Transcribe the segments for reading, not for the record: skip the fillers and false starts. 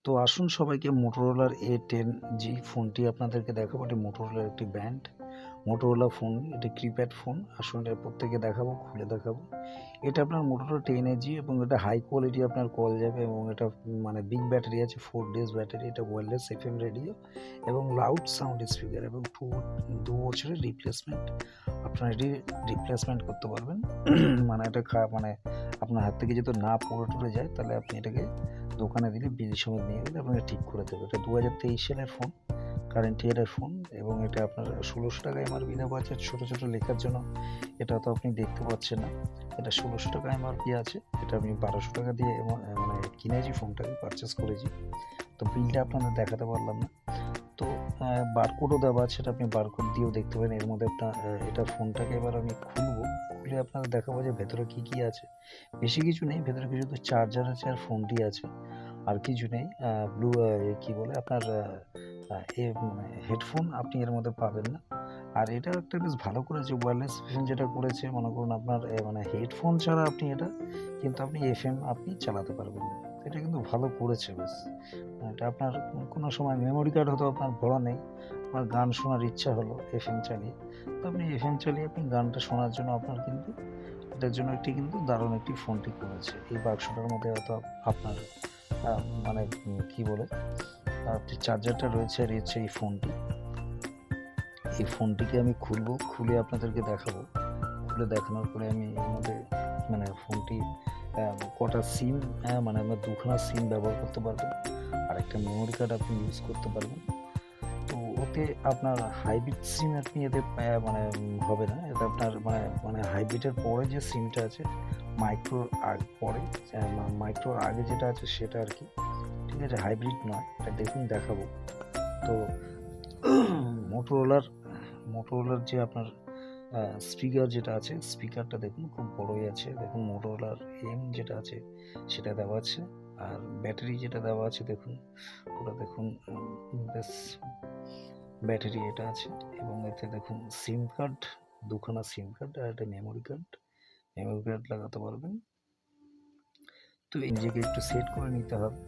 তো আসুন সবাইকে মোটোরোলার A10 যে ফোনটি আপনাদেরকে দেখাবো, এটি মোটোরোলার একটি ব্র্যান্ড। মোটোরোলা ফোন, এটি কিপ্যাড ফোন। আসুন এটা প্রত্যেকে দেখাবো, খুলে দেখাবো। এটা আপনার মোটোরোলা 10AG এবং এটা হাই কোয়ালিটি আপনার কল যাবে এবং এটা মানে বিগ ব্যাটারি আছে, 4 ডেজ ব্যাটারি। এটা ওয়্যারলেস FM রেডিও এবং লাউড সাউন্ড স্পিকার এবং 2 বছরের রিপ্লেসমেন্ট। আপনারা এটি রিপ্লেসমেন্ট করতে পারবেন। মানে এটা মানে আপনার হাত থেকে যদি না পড়ে টরে যায় তাহলে আপনি এটাকে দোকানে দিলে বিল সমেত নিয়ে গেলে আপনাকে ঠিক করে দেবে। এটা 2023 সালের ফোন, কারেন্ট ইয়ারের ফোন এবং এটা আপনার 1600 টাকা এমআরপি দেওয়া আছে। ছোটো ছোটো লেখার জন্য এটা তো আপনি দেখতে পাচ্ছেন না। এটা 1600 টাকা এমআরপি আছে। এটা আমি 1200 টাকা দিয়ে মানে কিনেছি, ফোনটাকে পারচেস করেছি। তো বিলটা আপনাদের দেখাতে পারলাম না। তো বারকোডও দেওয়া আছে, সেটা আপনি বারকোড দিয়েও দেখতে পারেন। এর মধ্যে আপনার এটা ফোনটাকে এবার আমি খুলবো, খুলে আপনাদের দেখাবো যে ভেতরে কী কী আছে। বেশি কিছু নেই, ভেতরে কিছু তো চার্জার আছে আর ফোনটি আছে, আর কিছু নেই। কী বলে আপনার মানে হেডফোন আপনি এর মধ্যে পাবেন না। আর এটাও একটা বেশ ভালো করেছে ওয়্যারলেস FM, যেটা করেছে মনে করুন আপনার মানে হেডফোন ছাড়া আপনি এটা কিন্তু আপনি FM আপনি চালাতে পারবেন না। এটা কিন্তু ভালো করেছে বেশ। এটা আপনার কোনো সময় মেমোরি কার্ড হয়তো আপনার ভরা নেই, আপনার গান শোনার ইচ্ছা হলো FM চালিয়ে, তো আপনি FM চালিয়ে আপনি গানটা শোনার জন্য আপনার কিন্তু এটার জন্য একটি কিন্তু দারুণ একটি ফোনটি করেছে। এই বাক্সটার মধ্যে হয়তো আপনার মানে কী বলে আপনি চার্জারটা রয়েছে, আর হচ্ছে এই ফোনটি। এই ফোনটিকে আমি খুলবো, খুলে আপনাদেরকে দেখাবো। খুলে দেখানোর পরে আমি এর মধ্যে মানে ফোনটি কটা সিম, মানে আমরা দুখানা সিম ব্যবহার করতে পারবেন, আর একটা মেমোরি কার্ড আপনি ইউজ করতে পারবেন। তো ওতে আপনার হাইব্রিড সিম আপনি এতে মানে হবে না। এতে আপনার মানে হাইব্রিডের পরে যে সিমটা আছে, মাইক্রোর পরে মাইক্রোর আগে যেটা আছে সেটা আর কি, ঠিক আছে, হাইব্রিড নয়। এটা দেখুন দেখাবো। তো মোটোরোলার যে আপনার স্পিকার যেটা আছে, স্পিকারটা দেখুন খুব বড়ই আছে। দেখুন মোটোরোলার যেটা আছে সেটা দেওয়া আছে, আর ব্যাটারি যেটা দেওয়া আছে দেখুন, ওটা দেখুন বেশ ব্যাটারি এটা আছে। এবং এতে দেখুন সিম কার্ড, দুখানা সিম কার্ড আর একটা মেমোরি কার্ড লাগাতে পারবেন। তো নিজেকে একটু সেট করে নিতে হবে।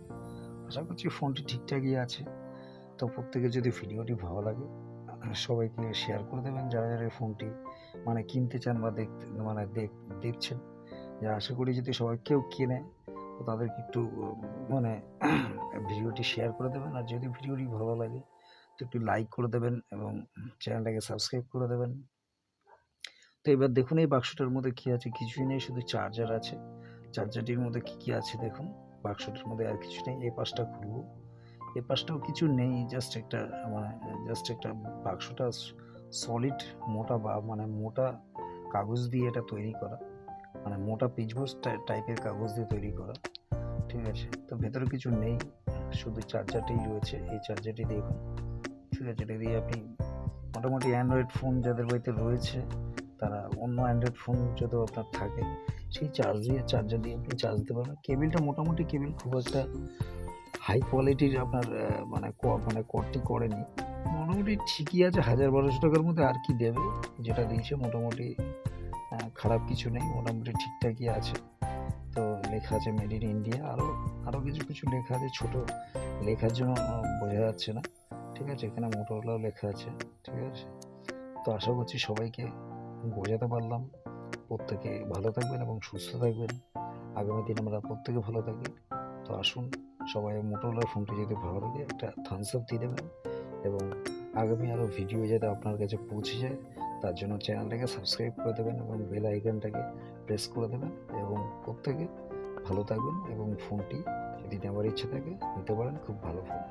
আশা করছি ফোনটি ঠিকঠাকই আছে। তো প্রত্যেকের যদি ভিডিওটি ভালো লাগে সবাইকে শেয়ার করে দেবেন, যারা যারা এই ফোনটি মানে কিনতে চান বা দেখছেন। যে আশা করি যদি সবাই কেউ কেনে তো তাদেরকে একটু মানে ভিডিওটি শেয়ার করে দেবেন, আর যদি ভিডিওটি ভালো লাগে তো একটু লাইক করে দেবেন এবং চ্যানেলটাকে সাবস্ক্রাইব করে দেবেন। তো এবার দেখুন এই বাক্সটার মধ্যে কী আছে, কিছুই নেই, শুধু চার্জার আছে। চার্জারটির মধ্যে কী আছে দেখুন, বাক্সটার মধ্যে আর কিছু নেই। এই পাশটা খুলবো, এই পাশটাও কিছু নেই, জাস্ট একটা বাক্সটা সলিড মোটা মানে মোটা কাগজ দিয়ে এটা তৈরি করা, মানে মোটা পিচবোর্ড টাইপের কাগজ দিয়ে তৈরি করা, ঠিক আছে। তো ভেতরে কিছু নেই, শুধু চার্জারটাই রয়েছে। এই চার্জারটি দেখুন, ঠিক আছে। এটা দিয়ে আপনি মোটামুটি অ্যান্ড্রয়েড ফোন যাদের বাড়িতে রয়েছে তারা অন্য অ্যান্ড্রয়েড ফোন যদি আপনার থাকে সেই চার্জার দিয়ে আপনি চার্জ দিতে পারবেন। কেবিলটা মোটামুটি কেবিল, খুব একটা হাই কোয়ালিটির আপনার মানে কর্ডটি করেনি, মোটামুটি ঠিকই আছে। 1000-1200 টাকার মধ্যে আর কি দেবে, যেটা দিয়েছে মোটামুটি খারাপ কিছু নেই, মোটামুটি ঠিকঠাকই আছে। তো লেখা আছে মেড ইন ইন্ডিয়া, আরও কিছু লেখা আছে, ছোট লেখার জন্য বোঝা যাচ্ছে না, ঠিক আছে। এখানে মোটোরোলাও লেখা আছে, ঠিক আছে। তো আশা করছি সবাইকে বোঝাতে পারলাম। প্রত্যেকে ভালো থাকবেন এবং সুস্থ থাকবেন, আগামী দিন আমরা প্রত্যেকে ভালো থাকি। তো আসুন সবাই মোটোরোলার ফোনটি যদি ভালো লাগে একটা থামস আপ দিয়ে দেবেন, এবং আগামী আরও ভিডিও যাতে আপনার কাছে পৌঁছে যায় তার জন্য চ্যানেলটাকে সাবস্ক্রাইব করে দেবেন এবং বেল আইকনটাকে প্রেস করে দেবেন। এবং প্রত্যেকে ভালো থাকবেন, এবং ফোনটি যদি নেওয়ার ইচ্ছে থাকে নিতে পারেন, খুব ভালো ফোন।